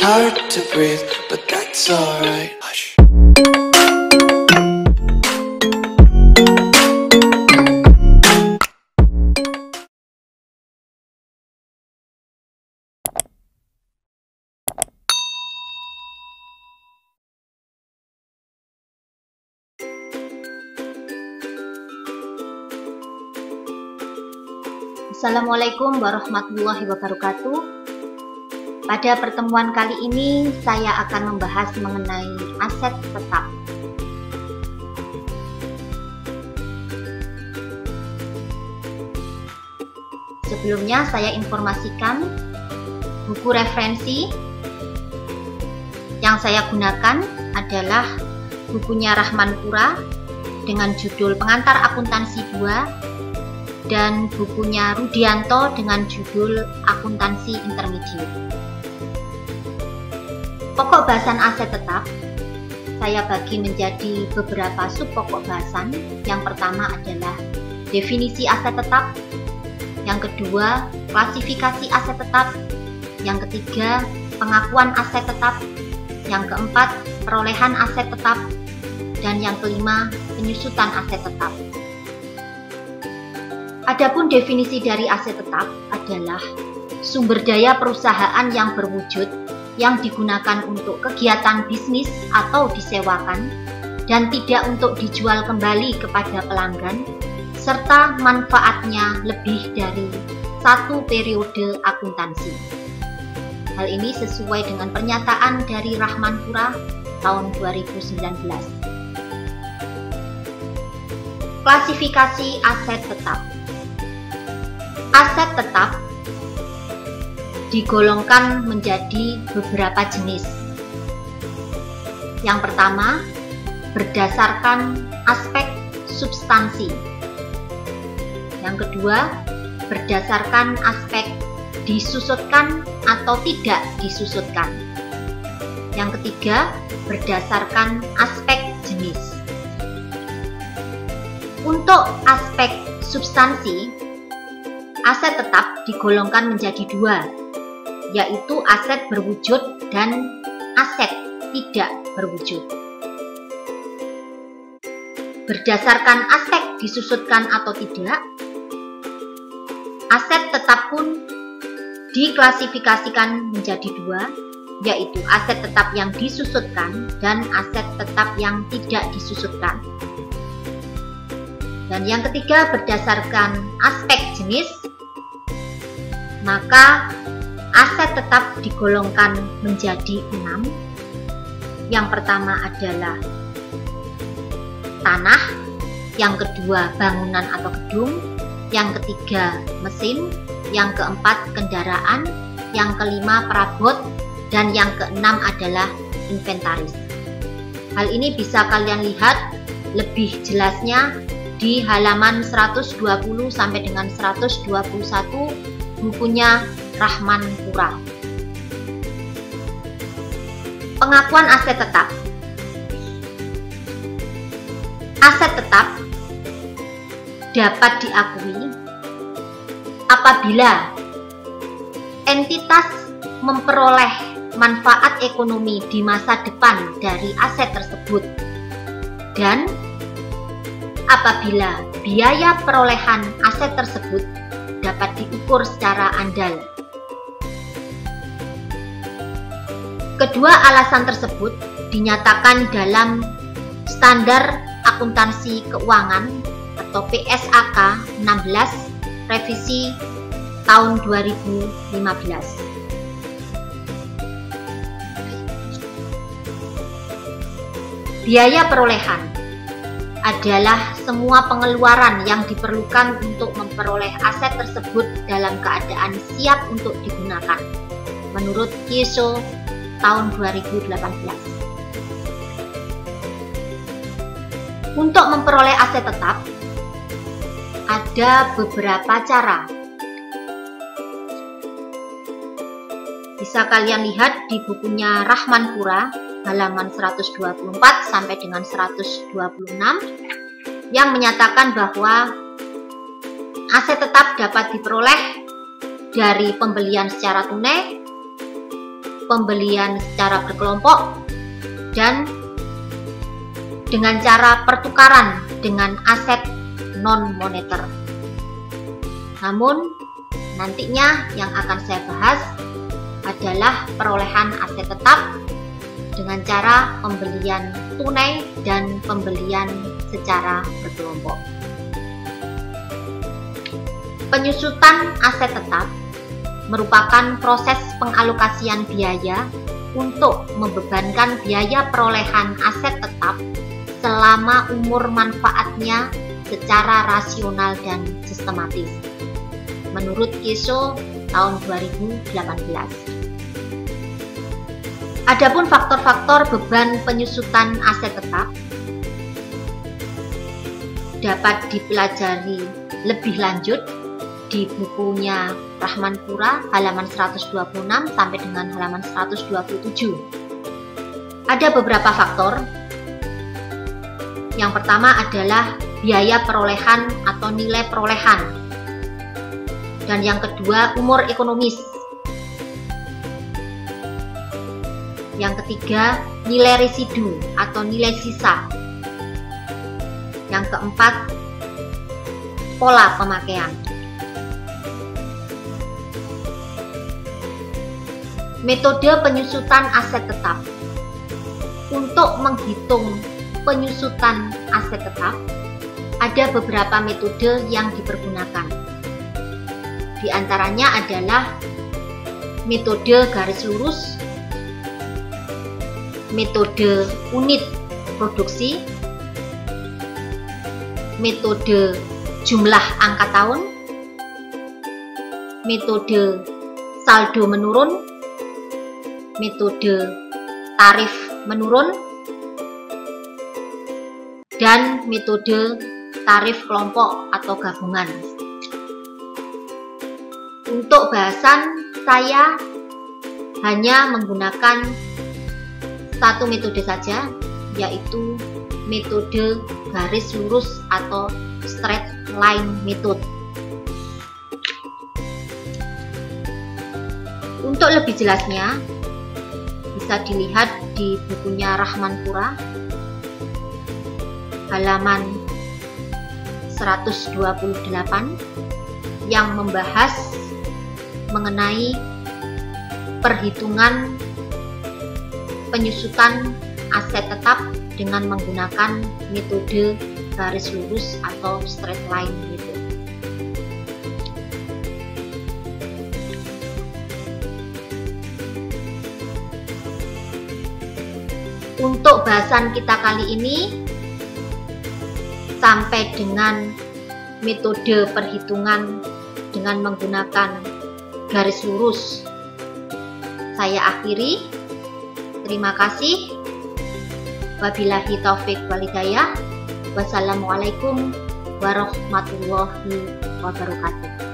hard to breathe, but that's alright. Hush. Assalamualaikum warahmatullahi wabarakatuh. Pada pertemuan kali ini saya akan membahas mengenai aset tetap. Sebelumnya saya informasikan buku referensi yang saya gunakan adalah bukunya Rahman Pura dengan judul Pengantar Akuntansi 2 dan bukunya Rudianto dengan judul Akuntansi Intermediate. Pokok bahasan aset tetap saya bagi menjadi beberapa sub pokok bahasan. Yang pertama adalah definisi aset tetap, yang kedua klasifikasi aset tetap, yang ketiga pengakuan aset tetap, yang keempat perolehan aset tetap, dan yang kelima penyusutan aset tetap. Adapun definisi dari aset tetap adalah sumber daya perusahaan yang berwujud yang digunakan untuk kegiatan bisnis atau disewakan dan tidak untuk dijual kembali kepada pelanggan, serta manfaatnya lebih dari satu periode akuntansi. Hal ini sesuai dengan pernyataan dari Rahman Pura tahun 2019. Klasifikasi aset tetap. Aset tetap digolongkan menjadi beberapa jenis. Yang pertama, berdasarkan aspek substansi. Yang kedua, berdasarkan aspek disusutkan atau tidak disusutkan. Yang ketiga, berdasarkan aspek jenis. Untuk aspek substansi, aset tetap digolongkan menjadi dua, yaitu aset berwujud dan aset tidak berwujud. Berdasarkan aspek disusutkan atau tidak, aset tetap pun diklasifikasikan menjadi dua, yaitu aset tetap yang disusutkan dan aset tetap yang tidak disusutkan. Dan yang ketiga, berdasarkan aspek jenis, maka aset tetap digolongkan menjadi 6. Yang pertama adalah tanah, yang kedua bangunan atau gedung, yang ketiga mesin, yang keempat kendaraan, yang kelima perabot, dan yang keenam adalah inventaris. Hal ini bisa kalian lihat lebih jelasnya di halaman 120 sampai dengan 121 bukunya Rahman Pura. Pengakuan aset tetap. Aset tetap dapat diakui apabila entitas memperoleh manfaat ekonomi di masa depan dari aset tersebut dan apabila biaya perolehan aset tersebut dapat diukur secara andal. Kedua alasan tersebut dinyatakan dalam Standar Akuntansi Keuangan atau PSAK 16 revisi tahun 2015. Biaya perolehan adalah semua pengeluaran yang diperlukan untuk memperoleh aset tersebut dalam keadaan siap untuk digunakan, menurut KISO tahun 2018. Untuk memperoleh aset tetap, ada beberapa cara. Bisa kalian lihat di bukunya Rahman Pura halaman 124 sampai dengan 126 yang menyatakan bahwa aset tetap dapat diperoleh dari pembelian secara tunai, pembelian secara berkelompok dan dengan cara pertukaran dengan aset non-moneter. Namun, nantinya yang akan saya bahas adalah perolehan aset tetap dengan cara pembelian tunai dan pembelian secara berkelompok. Penyusutan aset tetap merupakan proses pengalokasian biaya untuk membebankan biaya perolehan aset tetap selama umur manfaatnya secara rasional dan sistematis. Menurut Kesho tahun 2018. Adapun faktor-faktor beban penyusutan aset tetap dapat dipelajari lebih lanjut di bukunya Rahmanpura halaman 126 sampai dengan halaman 127. Ada beberapa faktor. Yang pertama adalah biaya perolehan atau nilai perolehan. Dan yang kedua, umur ekonomis. Yang ketiga, nilai residu atau nilai sisa. Yang keempat, pola pemakaian. Metode penyusutan aset tetap. Untuk menghitung penyusutan aset tetap, ada beberapa metode yang dipergunakan. Di antaranya adalah metode garis lurus, metode unit produksi, metode jumlah angka tahun, metode saldo menurun, metode tarif menurun, dan metode tarif kelompok atau gabungan. Untuk bahasan, saya hanya menggunakan satu metode saja, yaitu metode garis lurus atau straight line method. Untuk lebih jelasnya, bisa dilihat di bukunya Rahmanpura halaman 128 yang membahas mengenai perhitungan penyusutan aset tetap dengan menggunakan metode garis lurus atau straight line method. Untuk bahasan kita kali ini sampai dengan metode perhitungan dengan menggunakan garis lurus saya akhiri. Terima kasih. Wabillahi taufik wal hidayah. Wassalamualaikum warahmatullahi wabarakatuh.